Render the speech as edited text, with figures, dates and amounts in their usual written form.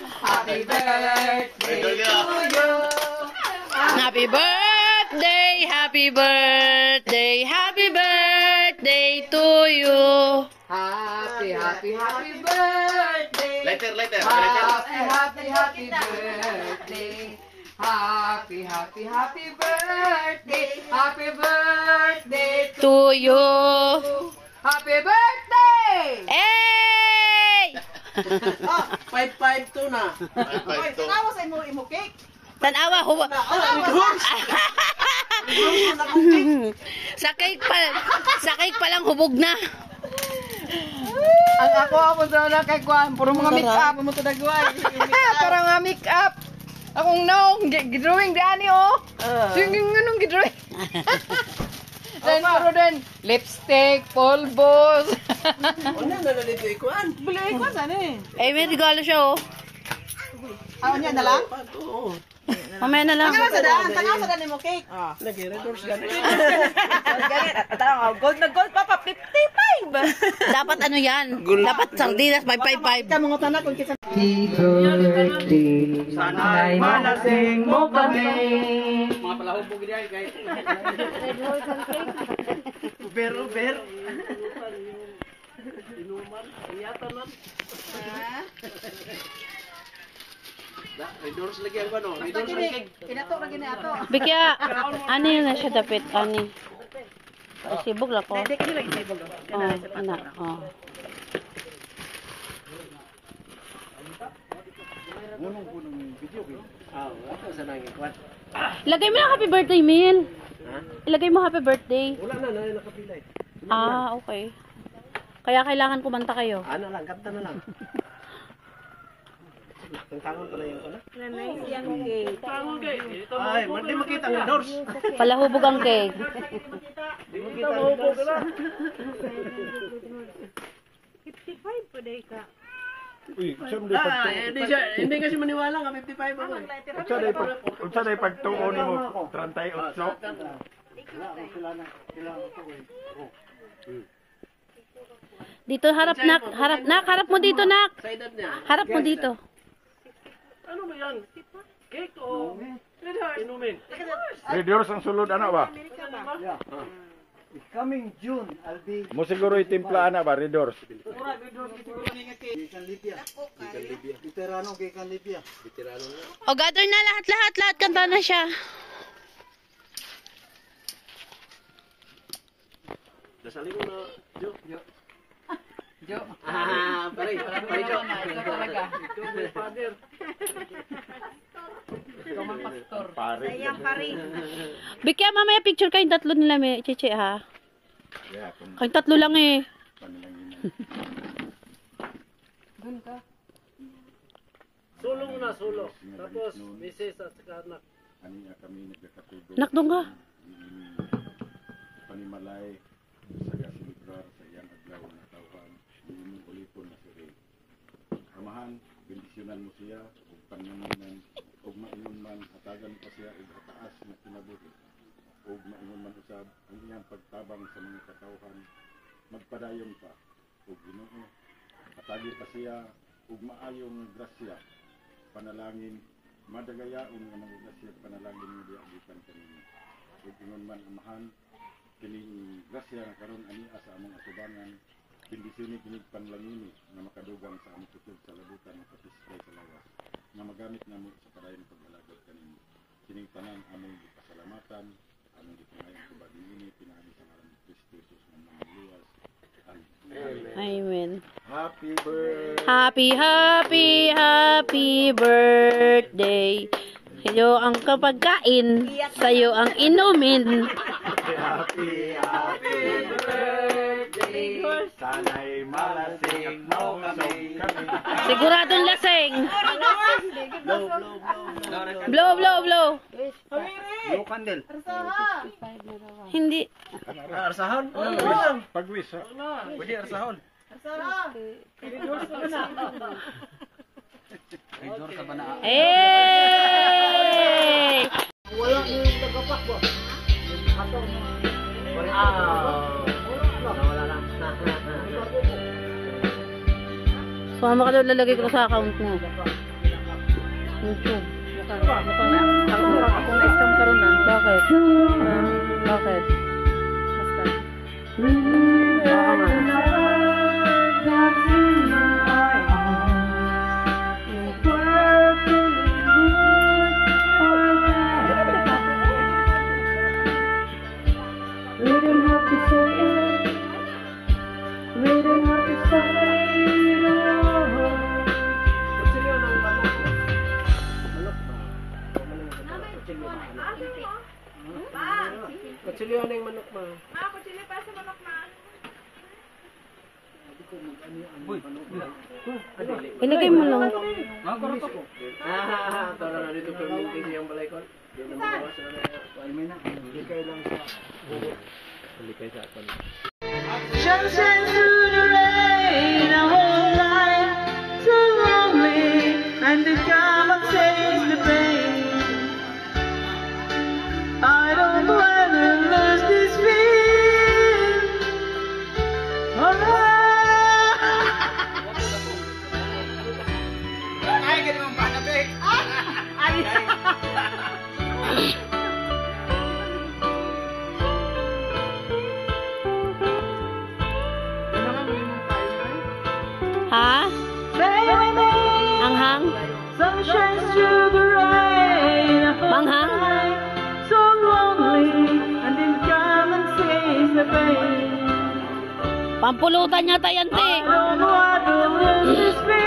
Happy birthday to you. Happy birthday, happy birthday, happy birthday to you. Happy birthday. Later. Happy birthday. Happy birthday. Happy birthday To you. Happy birthday! Hey! 552 na. Tanawa sa imo cake. Tanawa, sa cake pa lang hubog na. Ang ako daw na kay Kwan, puro mga make-up mo to dagway. Para nga make-up. Akong naong gidrawing diani oh. Sige nganong gidrawing. Dan puro din lipstick, polvos. Ano na dito ikuan? Bili ko sana eh. Eh, may regalo siya oh. Niya na lang? Oo. Mamaya na lang. Tanaw sa dani mo cake. Nag-redoors ganun. Gold na gold papa 55. Dapat ano yan? Dapat sardinas 555. Mga tanak kung kisa. Happy birthday. Sana'y malasing mo kami. Mga palahubog diyan kay. Ber. Inuman, iyata man. Redoors lagi ang ano? Redoors lagi. Kinato lagi na ato. Bikya, ano yun na siya dapit? Ani. Ay, sibog lang ko. Hindi kasi lagi sibog. Oh, anak. Oh. Wala sa nang ikuan. Ilagay mo na happy birthday, Min. Ha? Ilagay mo happy birthday. Wala na nakapila eh. Ah, okay. Kaya kailangan kumanta kayo. Ano lang, kanta na lang. Tangon ko na yung ano? Tangon kay. Ay, hindi makita ang doors. Palahubog ang cake. Hindi makita ang doors. 55 pa day ka. Uy, Hindi kasi maniwala nga 55 ako. unsa day pagtuo nimo 38? Dito harap mo dito nak. Sa edad niya. Harap mo dito. Ano ba yan? Cake o? Inumin. Red Horse ang sulod ana ba? Coming June, I'll be Mo siguro itimpla ana ba Red Horse? Gikan Libya. Veterano gikan Libya. O gather na lahat kanta na siya. Dasalin mo na, Jo. Jo. Pare Jo. Ito talaga. Father. Ikaw man pastor. Pare. Bikya mamaya picture kayong tatlo nila may chichi ha. Yeah, Kayong tatlo lang eh. Gun ka. Solo muna, solo. Tapos, misis at saka anak. Aniya kami nagkakatudo. Nakdong ka. Panimalay sa gasilibrar sa iyang adlaw na tawhan. Hindi ulipon na si Ray. Amahan, bendisyonan mo siya ug pangamunan ug maingon man hatagan pa siya ug hataas na kinabuhi. Ug maingon man usab ang iyang pagtabang sa mga katawhan. Magpadayon pa ug Ginoo. Hatagi pa siya ug maayong grasya. Panalangin madagayaon nga mga grasya panalangin mo diya gikan kanimo. Ug ingon man amahan kining grasya nga karon ania sa among atubangan bendisyon kinig panlangini nga makadugang sa among tutod sa labutan ng kapiskay sa lawas nga magamit namo sa padayon pag-alagad kanimo kining tanan among gipasalamatan among gipangayon sa baging ini pinaagi sa ngalan ni Kristo Jesus nga mangliwas. Amen. Happy birthday. Happy birthday. Sa'yo ang kapagkain, sa'yo ang inumin. Happy birthday. Sana'y malasing mo kami. Siguradong lasing. Blow. Blue candle. Hindi. Arsahon? Pagwis ha. Pwede arsahon. Hey! Wala yung tagapak ba? Wala na. Sumama ka daw lalagay ko sa account mo. YouTube. Ako na-scam karon na. Bakit? Bakit? Basta. Oo nga. Kutsilyo na yung manok ma. Ilagay mo lang. Tara na dito perminti siyang balay ko. Di na mabawas na. Likay lang sa likay sa atin. Sunshine through the rain, a whole life so lonely, and the come and saves the pain. I don't wanna lose this feeling. Ay, ganun ang panabik. Ha? Anghang? Sunshine through the rain, a whole Manghang? life so lonely, and then come and saves the pain. Pampulutan niya tayo, I don't wanna lose this feeling.